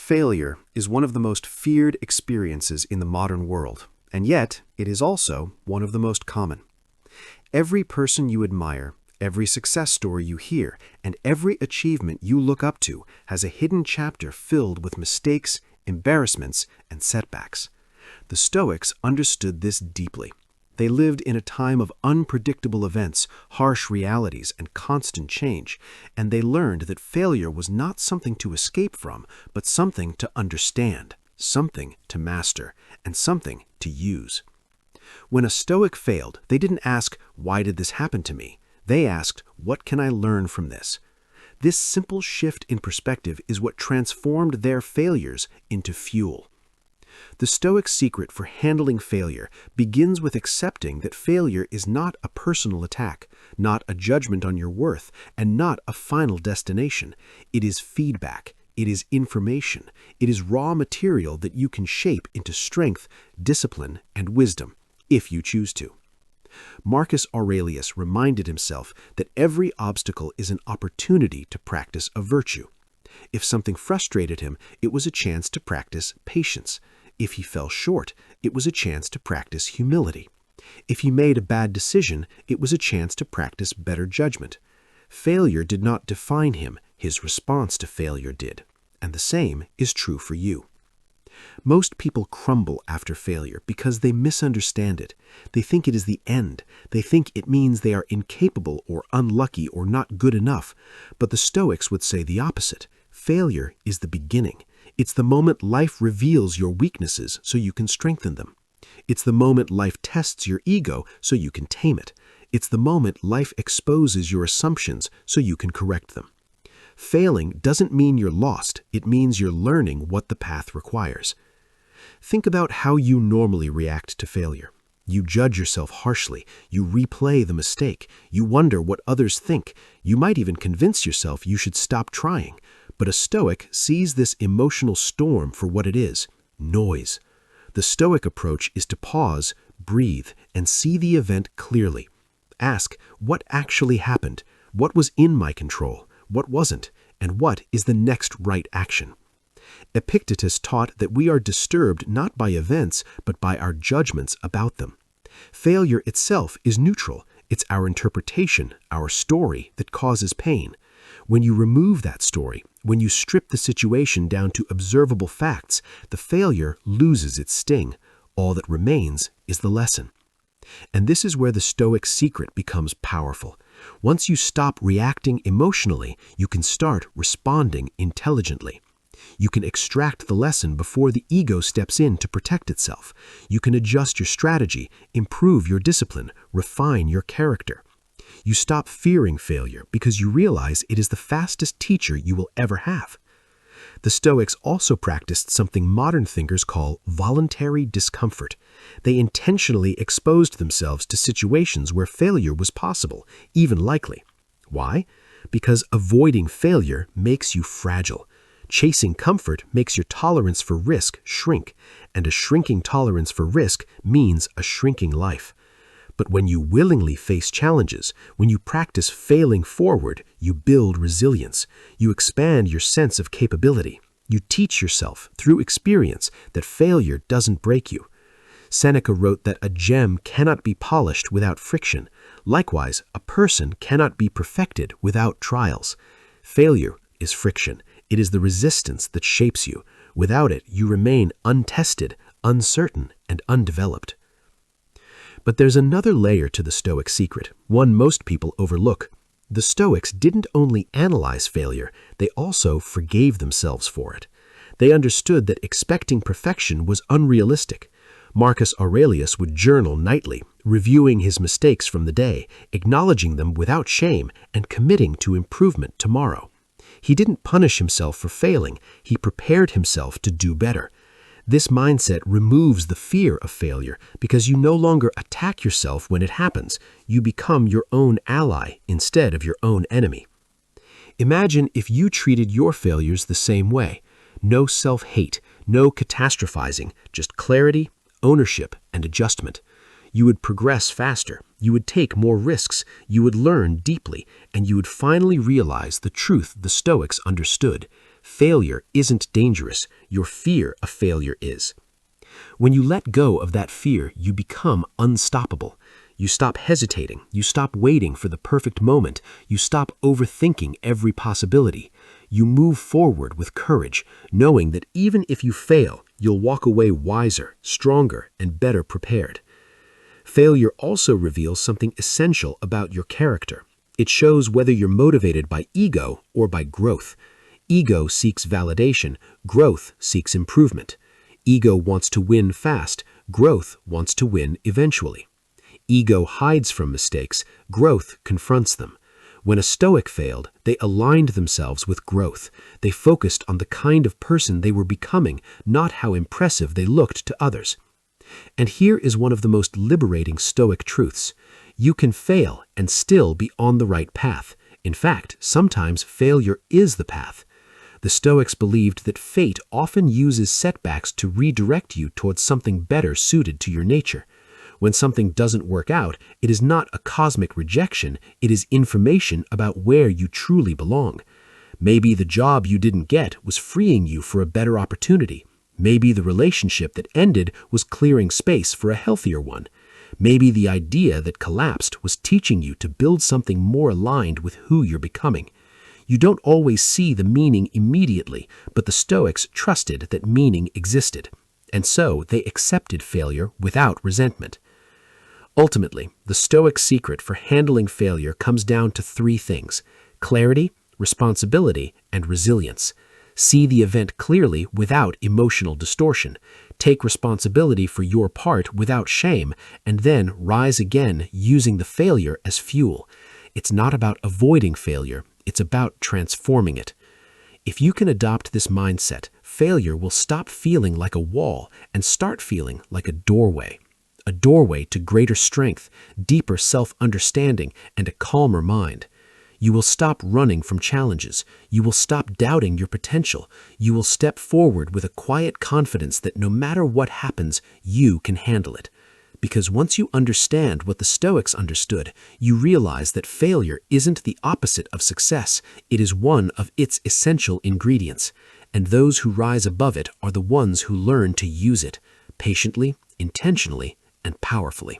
Failure is one of the most feared experiences in the modern world, and yet it is also one of the most common. Every person you admire, every success story you hear, and every achievement you look up to has a hidden chapter filled with mistakes, embarrassments, and setbacks. The Stoics understood this deeply. They lived in a time of unpredictable events, harsh realities, and constant change, and they learned that failure was not something to escape from, but something to understand, something to master, and something to use. When a Stoic failed, they didn't ask, "Why did this happen to me?" They asked, "What can I learn from this?" This simple shift in perspective is what transformed their failures into fuel. The Stoic secret for handling failure begins with accepting that failure is not a personal attack, not a judgment on your worth, and not a final destination. It is feedback. It is information. It is raw material that you can shape into strength, discipline, and wisdom, if you choose to. Marcus Aurelius reminded himself that every obstacle is an opportunity to practice a virtue. If something frustrated him, it was a chance to practice patience. If he fell short, it was a chance to practice humility. If he made a bad decision, it was a chance to practice better judgment. Failure did not define him, his response to failure did. And the same is true for you. Most people crumble after failure because they misunderstand it. They think it is the end. They think it means they are incapable or unlucky or not good enough. But the Stoics would say the opposite. Failure is the beginning. It's the moment life reveals your weaknesses so you can strengthen them. It's the moment life tests your ego so you can tame it. It's the moment life exposes your assumptions so you can correct them. Failing doesn't mean you're lost. It means you're learning what the path requires. Think about how you normally react to failure. You judge yourself harshly. You replay the mistake. You wonder what others think. You might even convince yourself you should stop trying. But a Stoic sees this emotional storm for what it is, noise. The Stoic approach is to pause, breathe, and see the event clearly. Ask, what actually happened? What was in my control? What wasn't? And what is the next right action? Epictetus taught that we are disturbed not by events, but by our judgments about them. Failure itself is neutral. It's our interpretation, our story, that causes pain. When you remove that story, when you strip the situation down to observable facts, the failure loses its sting. All that remains is the lesson. And this is where the Stoic secret becomes powerful. Once you stop reacting emotionally, you can start responding intelligently. You can extract the lesson before the ego steps in to protect itself. You can adjust your strategy, improve your discipline, refine your character. You stop fearing failure because you realize it is the fastest teacher you will ever have. The Stoics also practiced something modern thinkers call voluntary discomfort. They intentionally exposed themselves to situations where failure was possible, even likely. Why? Because avoiding failure makes you fragile. Chasing comfort makes your tolerance for risk shrink, and a shrinking tolerance for risk means a shrinking life. But when you willingly face challenges, when you practice failing forward, you build resilience. You expand your sense of capability. You teach yourself, through experience, that failure doesn't break you. Seneca wrote that a gem cannot be polished without friction. Likewise, a person cannot be perfected without trials. Failure is friction. It is the resistance that shapes you. Without it, you remain untested, uncertain, and undeveloped. But there's another layer to the Stoic secret, one most people overlook. The Stoics didn't only analyze failure, they also forgave themselves for it. They understood that expecting perfection was unrealistic. Marcus Aurelius would journal nightly, reviewing his mistakes from the day, acknowledging them without shame, and committing to improvement tomorrow. He didn't punish himself for failing, he prepared himself to do better. This mindset removes the fear of failure because you no longer attack yourself when it happens. You become your own ally instead of your own enemy. Imagine if you treated your failures the same way. No self-hate, no catastrophizing, just clarity, ownership, and adjustment. You would progress faster, you would take more risks, you would learn deeply, and you would finally realize the truth the Stoics understood. Failure isn't dangerous. Your fear of failure is. When you let go of that fear, you become unstoppable. You stop hesitating. You stop waiting for the perfect moment. You stop overthinking every possibility. You move forward with courage, knowing that even if you fail, you'll walk away wiser, stronger, and better prepared. Failure also reveals something essential about your character. It shows whether you're motivated by ego or by growth. Ego seeks validation. Growth seeks improvement. Ego wants to win fast. Growth wants to win eventually. Ego hides from mistakes. Growth confronts them. When a Stoic failed, they aligned themselves with growth. They focused on the kind of person they were becoming, not how impressive they looked to others. And here is one of the most liberating Stoic truths. You can fail and still be on the right path. In fact, sometimes failure is the path. The Stoics believed that fate often uses setbacks to redirect you towards something better suited to your nature. When something doesn't work out, it is not a cosmic rejection, it is information about where you truly belong. Maybe the job you didn't get was freeing you for a better opportunity. Maybe the relationship that ended was clearing space for a healthier one. Maybe the idea that collapsed was teaching you to build something more aligned with who you're becoming. You don't always see the meaning immediately, but the Stoics trusted that meaning existed. And so they accepted failure without resentment. Ultimately, the Stoic secret for handling failure comes down to three things: clarity, responsibility, and resilience. See the event clearly without emotional distortion. Take responsibility for your part without shame, and then rise again using the failure as fuel. It's not about avoiding failure, it's about transforming it. If you can adopt this mindset, failure will stop feeling like a wall and start feeling like a doorway. A doorway to greater strength, deeper self-understanding, and a calmer mind. You will stop running from challenges. You will stop doubting your potential. You will step forward with a quiet confidence that no matter what happens, you can handle it. Because once you understand what the Stoics understood, you realize that failure isn't the opposite of success. It is one of its essential ingredients. And those who rise above it are the ones who learn to use it patiently, intentionally, and powerfully.